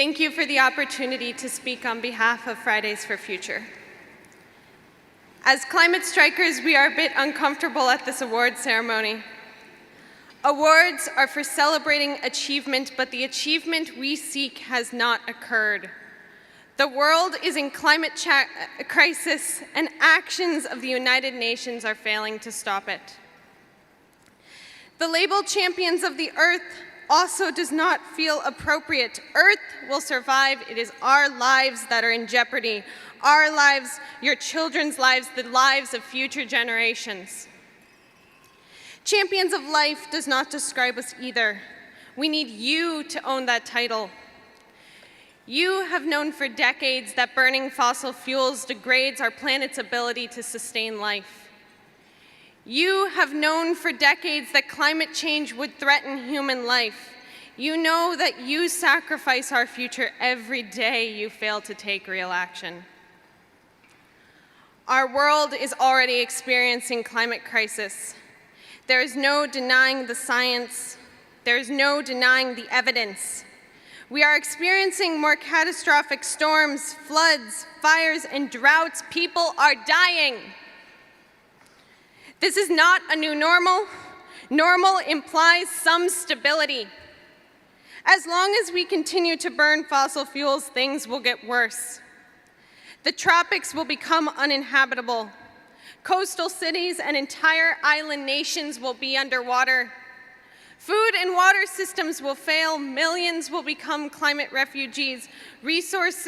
Thank you for the opportunity to speak on behalf of Fridays for Future. As climate strikers, we are a bit uncomfortable at this award ceremony. Awards are for celebrating achievement, but the achievement we seek has not occurred. The world is in climate crisis, and actions of the United Nations are failing to stop it. The label Champions of the Earth also does not feel appropriate. Earth will survive. It is our lives that are in jeopardy. Our lives, your children's lives, the lives of future generations. Champions of Life does not describe us either. We need you to own that title. You have known for decades that burning fossil fuels degrades our planet's ability to sustain life. You have known for decades that climate change would threaten human life. You know that you sacrifice our future every day you fail to take real action. Our world is already experiencing climate crisis. There is no denying the science. There is no denying the evidence. We are experiencing more catastrophic storms, floods, fires, and droughts. People are dying. This is not a new normal. Normal implies some stability. As long as we continue to burn fossil fuels, things will get worse. The tropics will become uninhabitable. Coastal cities and entire island nations will be underwater. Food and water systems will fail. Millions will become climate refugees. Resource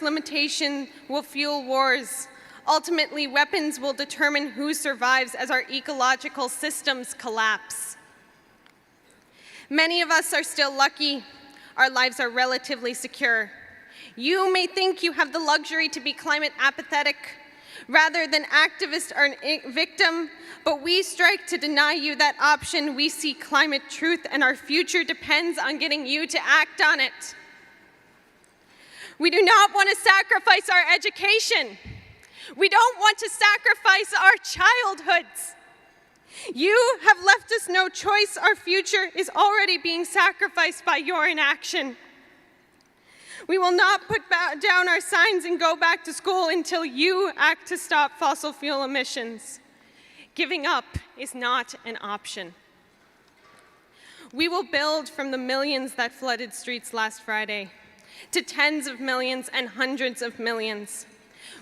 limitation will fuel wars. Ultimately, weapons will determine who survives as our ecological systems collapse. Many of us are still lucky. Our lives are relatively secure. You may think you have the luxury to be climate apathetic rather than activist or victim, but we strike to deny you that option. We see climate truth, and our future depends on getting you to act on it. We do not want to sacrifice our education. We don't want to sacrifice our childhoods. You have left us no choice. Our future is already being sacrificed by your inaction. We will not put down our signs and go back to school until you act to stop fossil fuel emissions. Giving up is not an option. We will build from the millions that flooded streets last Friday to tens of millions and hundreds of millions.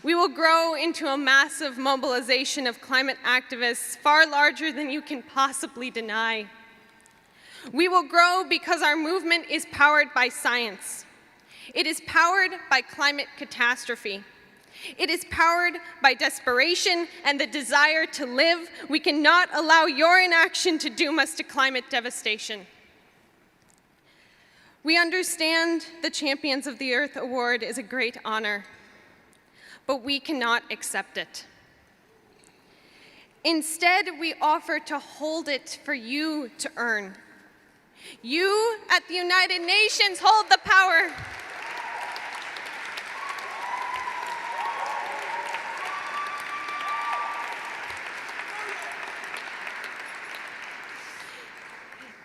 We will grow into a massive mobilization of climate activists far larger than you can possibly deny. We will grow because our movement is powered by science. It is powered by climate catastrophe. It is powered by desperation and the desire to live. We cannot allow your inaction to doom us to climate devastation. We understand the Champions of the Earth Award is a great honor, but we cannot accept it. Instead, we offer to hold it for you to earn. You at the United Nations hold the power.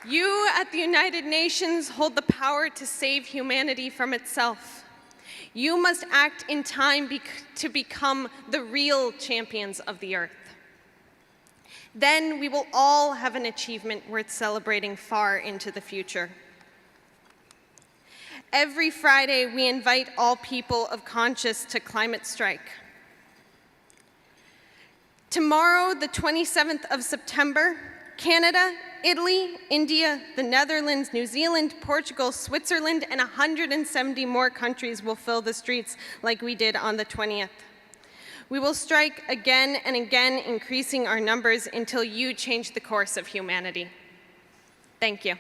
You at the United Nations hold the power to save humanity from itself. You must act in time to become the real champions of the earth. Then we will all have an achievement worth celebrating far into the future. Every Friday, we invite all people of conscience to climate strike. Tomorrow, the 27th of September, Canada, Italy, India, the Netherlands, New Zealand, Portugal, Switzerland, and 170 more countries will fill the streets like we did on the 20th. We will strike again and again, increasing our numbers until you change the course of humanity. Thank you.